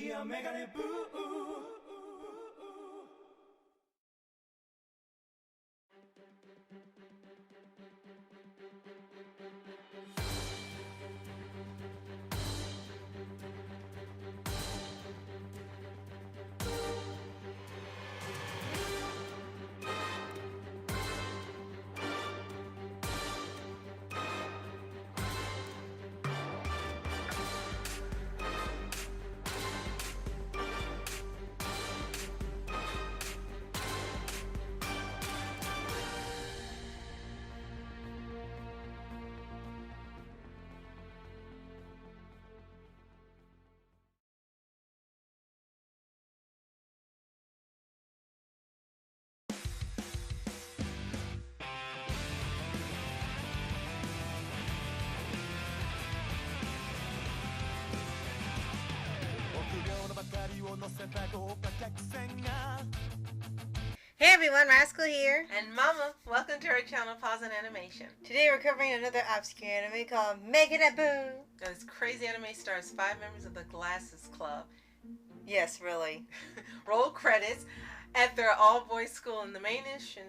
Yukiya Meganebu. Hey everyone, Rascal here. And Mama, welcome to our channel, Paws On Animation. Today we're covering another obscure anime called Meganebu. This crazy anime stars 5 members of the Glasses Club. Yes, really. Roll credits at their all-boys school, and the main mission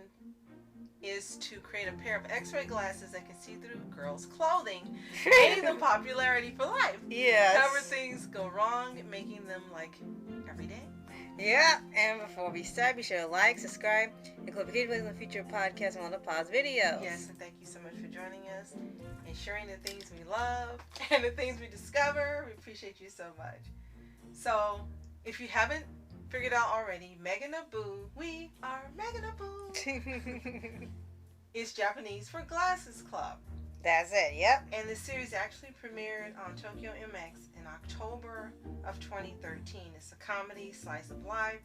is to create a pair of x-ray glasses that can see through girls' clothing, gaining them popularity for life. Yes. However things go wrong, making them like every day. Yeah, and before we start, be sure to like, subscribe, and click notifications on future podcasts and on the pause videos. Yes, and thank you so much for joining us and sharing the things we love and the things we discover. We appreciate you so much. So, if you haven't figured out already, Meganebu, we are Meganebu, is Japanese for Glasses Club. That's it, yep. And the series actually premiered on Tokyo MX in October of 2013. It's a comedy, slice of life.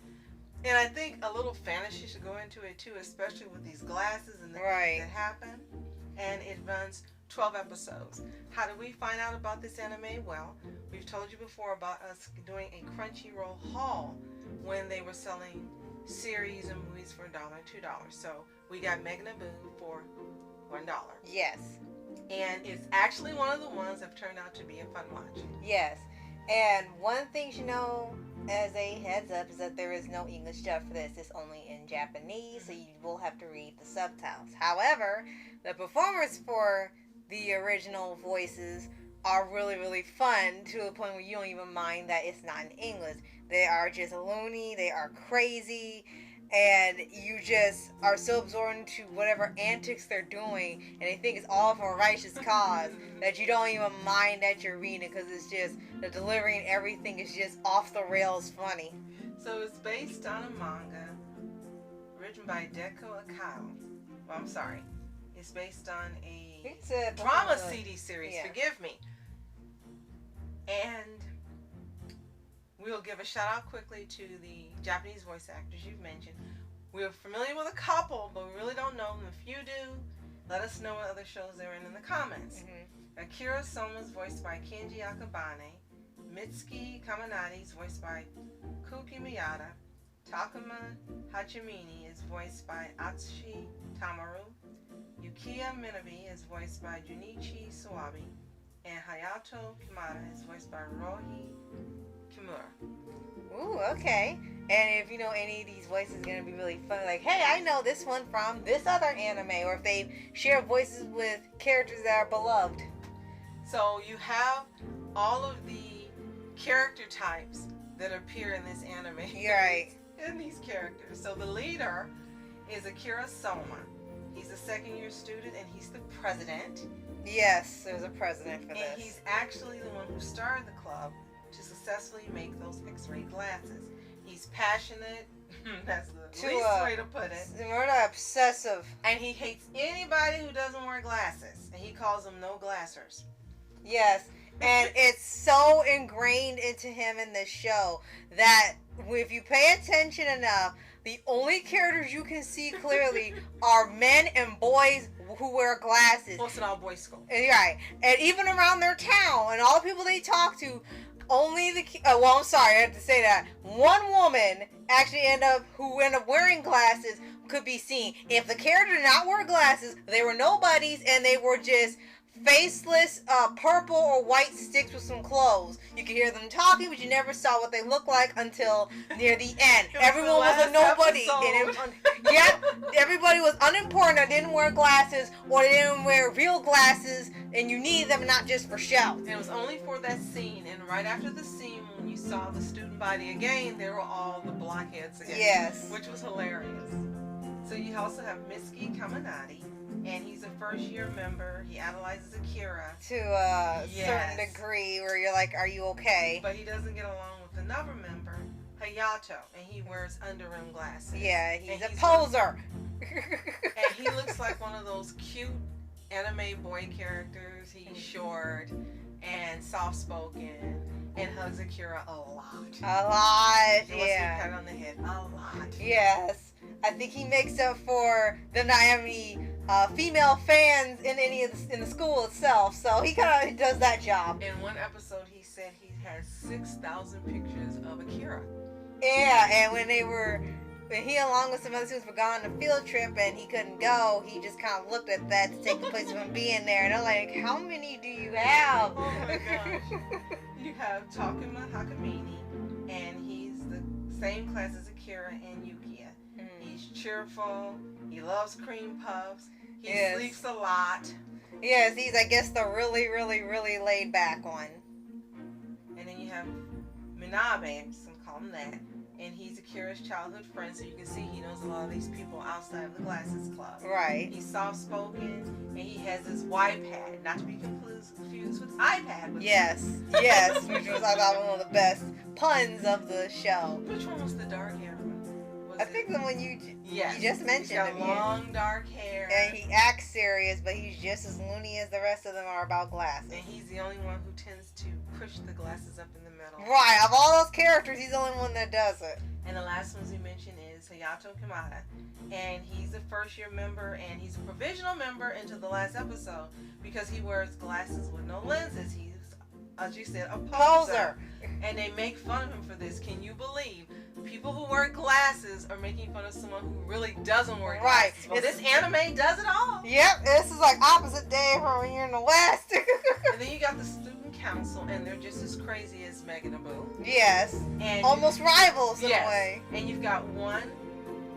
And I think a little fantasy should go into it too, especially with these glasses and the things that happen. And it runs 12 episodes. How did we find out about this anime? Well, we've told you before about us doing a Crunchyroll haul when they were selling series and movies for $1 and $2. So we got Meganebu for $1. Yes. And it's actually one of the ones that turned out to be a fun watch. Yes. And one thing you know, as a heads up, is that there is no English dub for this. It's only in Japanese, so you will have to read the subtitles. However, the performers for the original voices are really, really fun to the point where you don't even mind that it's not in English. They are just loony, they are crazy, and you just are so absorbed into whatever antics they're doing, and they think it's all for a righteous cause, that you don't even mind that you're reading it, because it's just, the delivery and everything is just off the rails funny. So it's based on a manga written by Deko Akao. Well, I'm sorry. It's based on a drama CD series, forgive me. And we'll give a shout out quickly to the Japanese voice actors you've mentioned. We're familiar with a couple, but we really don't know them. If you do, let us know what other shows they're in the comments. Akira Soma is voiced by Kenji Akabane. Mitsuki Kaminati is voiced by Kuki Miyata. Takuma Hachimini is voiced by Atsushi Tamaru. Yukiya Minabe is voiced by Junichi Suwabe. And Hayato Kimura is voiced by Rohi Kimura. Ooh, okay. And if you know any of these voices are going to be really fun, like, hey, I know this one from this other anime, or if they share voices with characters that are beloved. So you have all of the character types that appear in this anime. Right. In these characters. So the leader is Akira Soma. He's a second-year student, and he's the president. Yes, there's a president for this. And he's actually the one who started the club to successfully make those x-ray glasses. He's passionate. That's the least way to put it. We're not obsessive. And he hates anybody who doesn't wear glasses. And he calls them no glassers. Yes. And it's so ingrained into him in this show that if you pay attention enough, the only characters you can see clearly are men and boys who wear glasses. Well, it's an all-boys school. Right. And even around their town and all the people they talk to, only the... well, I'm sorry, I have to say that. One woman actually who ended up wearing glasses could be seen. If the character did not wear glasses, they were nobodies and they were just faceless, purple or white sticks with some clothes. You could hear them talking, but you never saw what they looked like until near the end. Everyone was a nobody. Everybody was unimportant or didn't wear glasses, or they didn't wear real glasses, and you needed them not just for show. And it was only for that scene, and right after the scene, when you saw the student body again, they were all the blockheads again. Yes. Which was hilarious. So you also have Mitsuki Kaminati, and he's a first-year member. He idolizes Akira. To a certain degree where you're like, are you okay? But he doesn't get along with another member, Hayato, and he wears under-rim glasses. Yeah, he's a poser. And he looks like one of those cute anime boy characters. He's short and soft-spoken and hugs Akira a lot. A lot, He wants to be patted on the head a lot. Yes. I think he makes up for them not having any female fans in in the school itself, so he kind of does that job. In one episode, he said he has 6,000 pictures of Akira. Yeah, and when he along with some other students were gone on a field trip and he couldn't go, he just kind of looked at that to take the place of him being there, and I'm like, how many do you have? Oh my gosh. You have Takuma Hakamine, and he's the same class as Akira and Yukiya. He's cheerful. He loves cream puffs. He sleeps a lot. Yes, he's, I guess, the really, really, really laid back one. And then you have Minabe, some call him that. And he's Akira's childhood friend, so you can see he knows a lot of these people outside of the Glasses Club. Right. He's soft-spoken, and he has his Y-pad, not to be confused with iPad. Yes, which was, I thought, one of the best puns of the show. Which one was the dark hair one? I think the one you just mentioned. He's got long, dark hair. And he acts serious, but he's just as loony as the rest of them are about glasses. And he's the only one who tends to push the glasses up in the middle. Right, of all those characters, he's the only one that does it. And the last ones we mentioned is Hayato Kimata. And he's a first-year member, and he's a provisional member until the last episode because he wears glasses with no lenses. He's, as you said, a poser. And they make fun of him for this. Can you believe? People who wear glasses are making fun of someone who really doesn't wear glasses. Right. Well, this anime does it all. Yep, this is like opposite day from when you're in the West. And then you got the student council, and they're just as crazy as Meganebu. Yes. And almost rivals in a way. And you've got one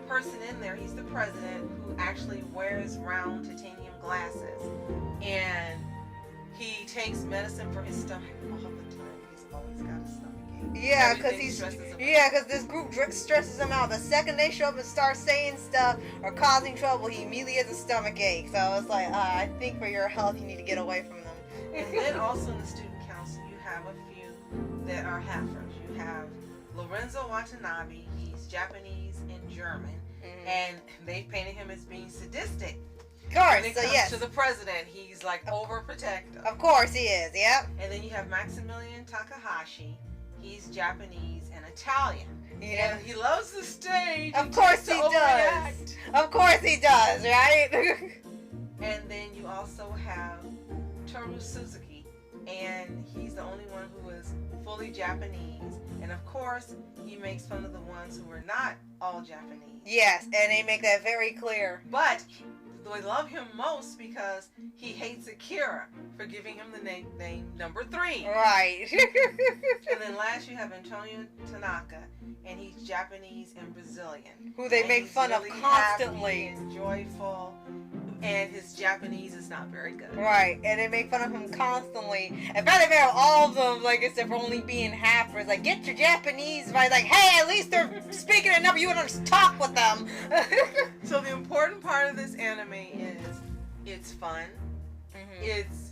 person in there, he's the president, who actually wears round titanium glasses. And he takes medicine for his stomach all the time. He's always got a stomach. Yeah, because this group stresses him out. The second they show up and start saying stuff or causing trouble, he immediately has a stomach ache. So it's like, I think for your health, you need to get away from them. And then also in the student council, you have a few that are halfers. You have Lorenzo Watanabe. He's Japanese and German, and they painted him as being sadistic. Of course, when it comes to the president, he's like overprotective. Of course he is, yep. And then you have Maximilian Takahashi. He's Japanese and Italian. Yeah. And he loves the stage. Of course he does. Of course he does, right? And then you also have Toru Suzuki. And he's the only one who is fully Japanese. And of course, he makes fun of the ones who are not all Japanese. Yes, and they make that very clear. But they love him most because he hates Akira for giving him the nickname number 3. Right. And then last you have Antonio Tanaka, and he's Japanese and Brazilian. Who they make fun of constantly. Happy and joyful, and his Japanese is not very good. Right, and they make fun of him constantly. In fact, they make all of them, like, except for only being halfers. Like, get your Japanese right. Like, hey, at least they're speaking enough. You want to talk with them. So the important part of this anime is it's fun. It's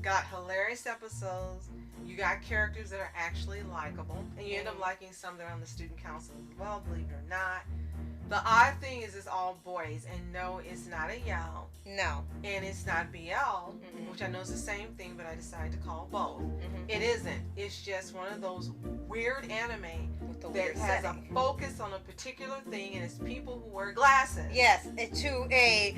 got hilarious episodes. You got characters that are actually likable, and you end up liking some that are on the student council as well, believe it or not. The odd thing is it's all boys, and no, it's not a yaoi. No. And it's not BL, which I know is the same thing, but I decided to call both. It isn't. It's just one of those weird anime that has a focus on a particular thing, and it's people who wear glasses. Yes, to a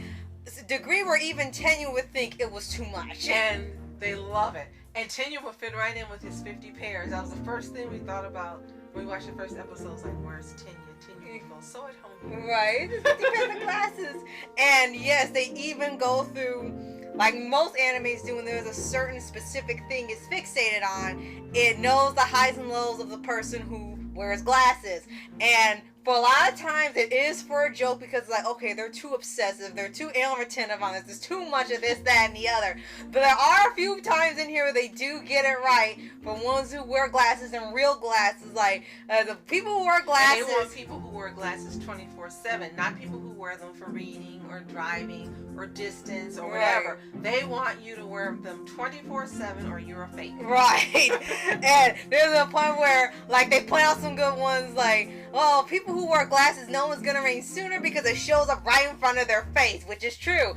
degree where even Tenya would think it was too much. And they love it. And Tenya would fit right in with his 50 pairs. That was the first thing we thought about when we watched the first episode. It was like, where's Tenya? Tenya feels so at home here. Right. 50 pairs of glasses. And yes, they even go through like most animes do when there's a certain specific thing it's fixated on, it knows the highs and lows of the person who wears glasses. And for a lot of times it is for a joke because it's like, okay, they're too obsessive, they're too ill retentive on this, there's too much of this, that, and the other. But there are a few times in here where they do get it right for ones who wear glasses and real glasses. Like, the people who wear glasses... And they want people who wear glasses 24/7, not people who wear them for reading or driving or distance or whatever. Right. They want you to wear them 24/7 or you're a fake. Right. And there's a point where, like, they point out some good ones, like, oh, people who wear glasses, no one's gonna rain sooner because it shows up right in front of their face, which is true.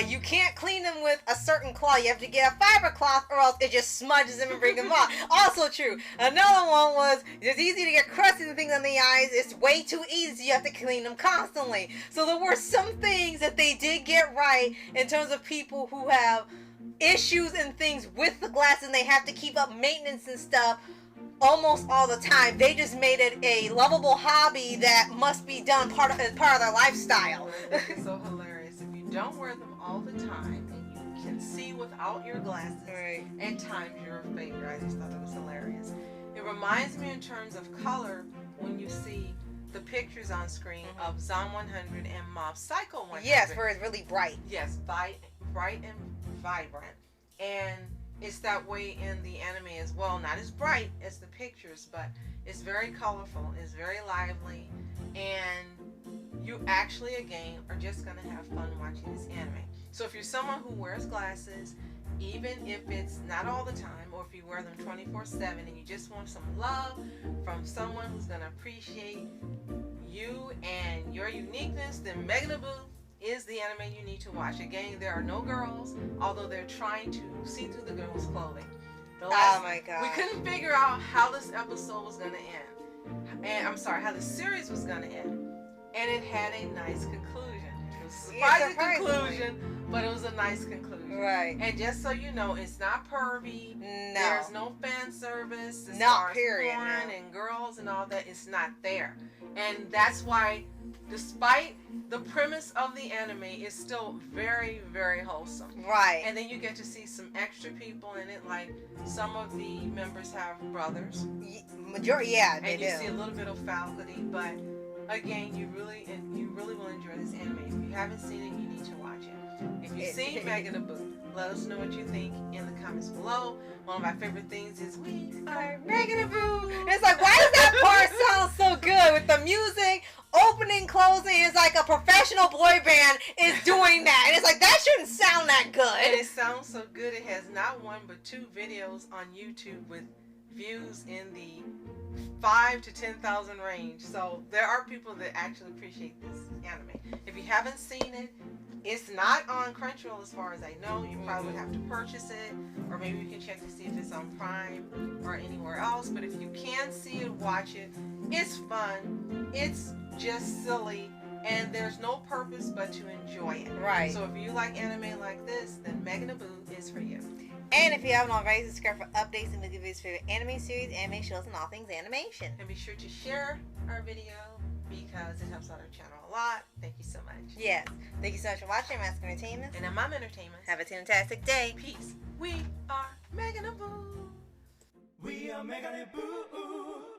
You can't clean them with a certain cloth. You have to get a fiber cloth or else it just smudges them and brings them off. Also true. Another one was, it's easy to get crusty and things on the eyes. It's way too easy, so you have to clean them constantly. So there were some things that they did get right in terms of people who have issues and things with the glasses and they have to keep up maintenance and stuff almost all the time. They just made it a lovable hobby that must be done as part of their lifestyle. I think it's so hilarious. If you don't wear them all the time and you can see without your glasses, Right. at times you're a faker. I just thought that was hilarious. It reminds me in terms of color when you see the pictures on screen of Zom 100 and Mob Psycho 100. Yes, where it's really bright. Yes, bright and vibrant. And it's that way in the anime as well. Not as bright as the pictures, but it's very colorful, it's very lively, and you actually, again, are just going to have fun watching this anime. So if you're someone who wears glasses, even if it's not all the time, or if you wear them 24/7 and you just want some love from someone who's going to appreciate you and your uniqueness, then Meganebu is the anime you need to watch. Again, there are no girls, although they're trying to see through the girls' clothing. Oh my god. We couldn't figure out how this episode was going to end. And I'm sorry, how the series was going to end. And it had a nice conclusion. It was a surprising conclusion, but it was a nice conclusion. Right. And just so you know, it's not pervy. No. There's no fan service. As Not far as period, porn no. and girls and all that. It's not there. And that's why, despite the premise of the anime, it's still very, very wholesome. Right. And then you get to see some extra people in it, like some of the members have brothers. Majority, yeah, they And do. you see a little bit of faculty, but again, you really will enjoy this anime. If you haven't seen it, you need to watch it. If you've seen Meganebu, let us know what you think in the comments below. One of my favorite things is we are Meganebu. It's like, why does that part sound so good with the music, opening, closing? It's like a professional boy band is doing that, and it's like that shouldn't sound that And good. it sounds so good. It has not one but 2 videos on YouTube with views in the 5,000 to 10,000 range. So there are people that actually appreciate this anime. If you haven't seen it, it's not on Crunchyroll as far as I know. You probably would have to purchase it, or maybe you can check to see if it's on Prime or anywhere else. But if you can see it, watch it. It's fun. It's just silly. And there's no purpose but to enjoy it. Right. So if you like anime like this, then Meganebu is for you. And if you haven't already, subscribe for updates and movie videos for your anime series, anime shows, and all things animation. And be sure to share our video because it helps out our channel a lot. Thank you so much. Yes. Thank you so much for watching Mask Entertainment. And I'm Mom Entertainment. Have a fantastic day. Peace. We are Meganebu. We are Meganebu.